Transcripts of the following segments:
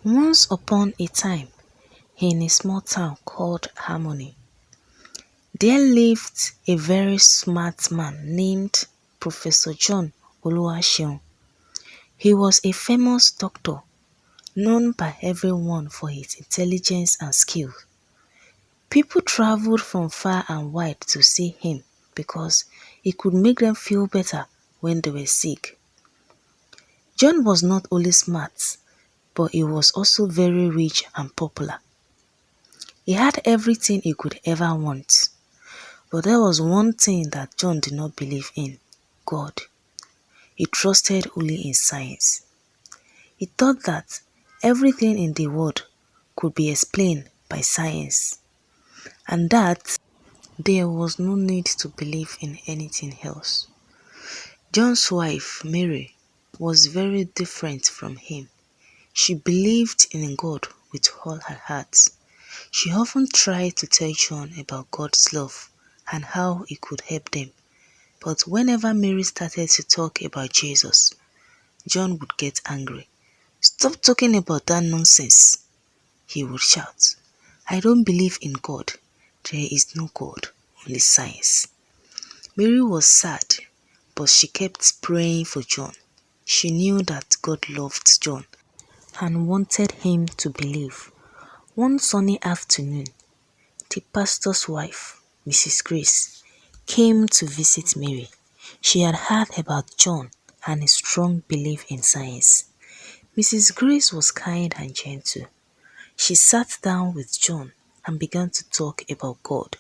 Once upon a time, in a small town called Harmony, there lived a very smart man named Professor John Oluwaseun. He was a famous doctor, known by everyone for his intelligence and skill. People traveled from far and wide to see him because he could make them feel better when they were sick. John was not only smart, but he was also very rich and popular. He had everything he could ever want. But there was one thing that John did not believe in: God. He trusted only in science. He thought that everything in the world could be explained by science, and that there was no need to believe in anything else. John's wife, Mary, was very different from him. She believed in God with all her heart. She often tried to tell John about God's love and how he could help them. But whenever Mary started to talk about Jesus, John would get angry. "Stop talking about that nonsense," he would shout. "I don't believe in God. There is no God, only science." Mary was sad, but she kept praying for John. She knew that God loved John and wanted him to believe. One sunny afternoon, the pastor's wife, Mrs. Grace, came to visit Mary. She had heard about John and his strong belief in science. Mrs. Grace was kind and gentle. She sat down with John and began to talk about God.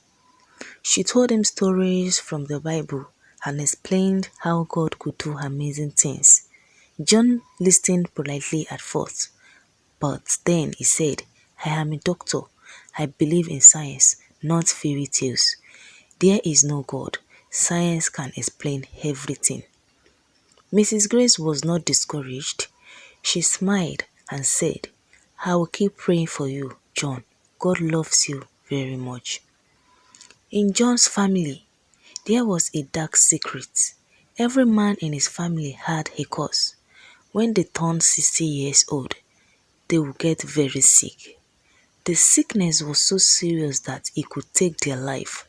She told him stories from the Bible and explained how God could do amazing things. John listened politely at first, but then he said, "I am a doctor. I believe in science, not fairy tales. There is no God. Science can explain everything." Mrs. Grace was not discouraged. She smiled and said, "I will keep praying for you, John. God loves you very much." In John's family, there was a dark secret. Every man in his family had a curse. When they turned 60 years old, they would get very sick. The sickness was so serious that it could take their life.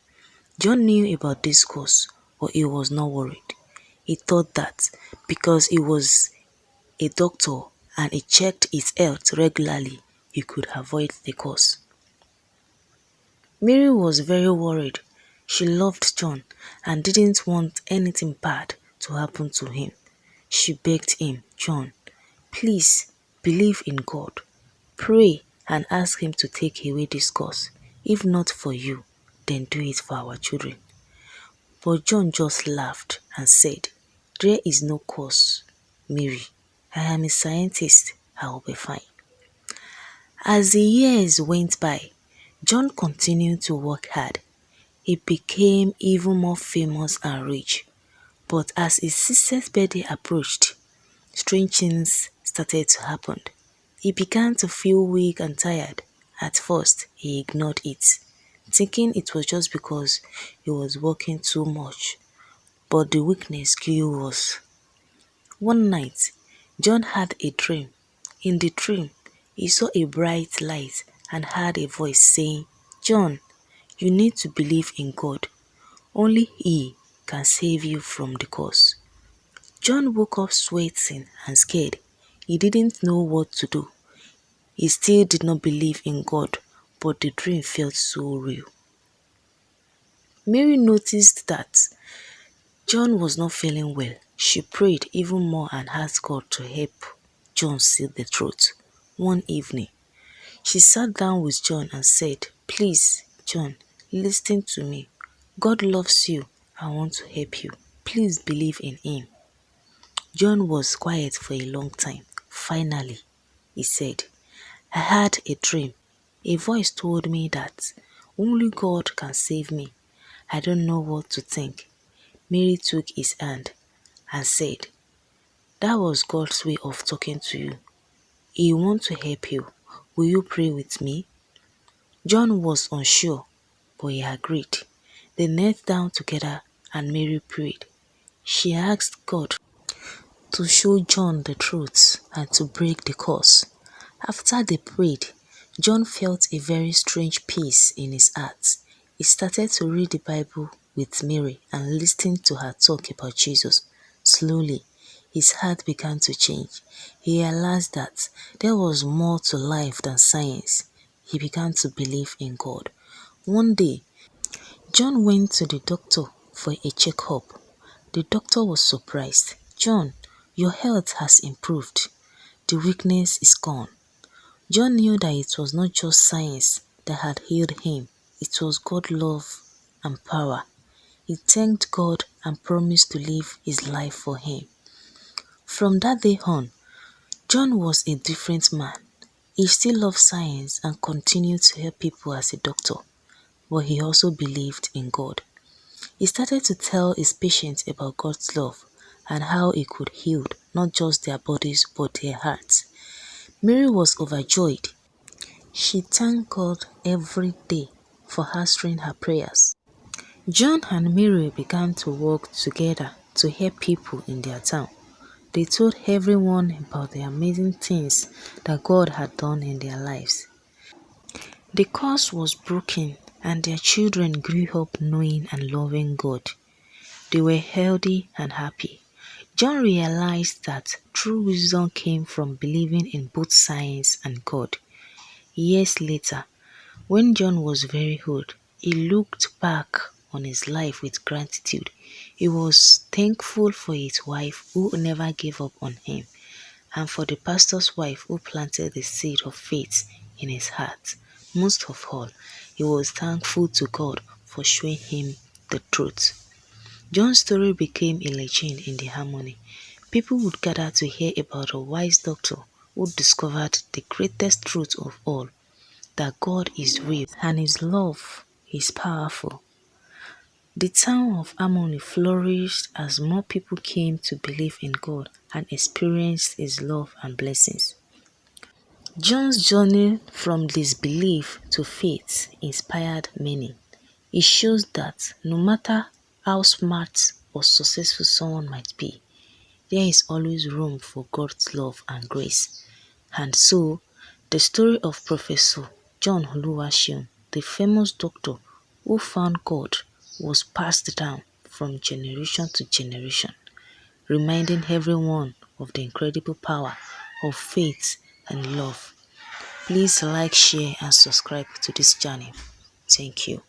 John knew about this curse, but he was not worried. He thought that because he was a doctor and he checked his health regularly, he could avoid the curse. Mary was very worried. She loved John and didn't want anything bad to happen to him. She begged him, "John, please believe in God. Pray and ask him to take away this curse. If not for you, then do it for our children." But John just laughed and said, "There is no curse, Mary. I am a scientist. I will be fine." As the years went by, John continued to work hard. He became even more famous and rich. But as his sister's birthday approached, strange things started to happen. He began to feel weak and tired. At first, he ignored it, thinking it was just because he was working too much. But the weakness grew worse. One night, John had a dream. In the dream, he saw a bright light and heard a voice saying, "John, you need to believe in God. Only He can save you from the curse." John woke up sweating and scared. He didn't know what to do. He still did not believe in God, but the dream felt so real. Mary noticed that John was not feeling well. She prayed even more and asked God to help John see the truth. One evening, she sat down with John and said, "Please, John, listen to me. God loves you and wants to help you. Please believe in Him." John was quiet for a long time. Finally, he said, "I had a dream. A voice told me that only God can save me. I don't know what to think." Mary took his hand and said, "That was God's way of talking to you. He wants to help you. Will you pray with me?" John was unsure, but he agreed. They knelt down together and Mary prayed. She asked God to show John the truth and to break the curse. After they prayed, John felt a very strange peace in his heart. He started to read the Bible with Mary and listen to her talk about Jesus. Slowly, his heart began to change. He realized that there was more to life than science. He began to believe in God. One day, John went to the doctor for a checkup. The doctor was surprised. "John, your health has improved. The weakness is gone." John knew that it was not just science that had healed him, it was God's love and power. He thanked God and promised to live his life for him. From that day on, John was a different man. He still loved science and continued to help people as a doctor, but he also believed in God. He started to tell his patients about God's love and how it could heal not just their bodies but their hearts. Mary was overjoyed. She thanked God every day for answering her prayers. John and Mary began to work together to help people in their town. They told everyone about the amazing things that God had done in their lives. The curse was broken and their children grew up knowing and loving God. They were healthy and happy. John realized that true wisdom came from believing in both science and God. Years later, when John was very old, he looked back on his life with gratitude. He was thankful for his wife who never gave up on him, and for the pastor's wife who planted the seed of faith in his heart. Most of all, he was thankful to God for showing him the truth. John's story became a legend in the Harmony. People would gather to hear about a wise doctor who discovered the greatest truth of all, that God is real and his love is powerful. The town of Harmony flourished as more people came to believe in God and experienced his love and blessings. John's journey from disbelief to faith inspired many. It shows that no matter how smart or successful someone might be, there is always room for God's love and grace. And so, the story of Professor John Oluwaseun, the famous doctor who found God, was passed down from generation to generation, reminding everyone of the incredible power of faith and love. Please like, share and subscribe to this channel. Thank you.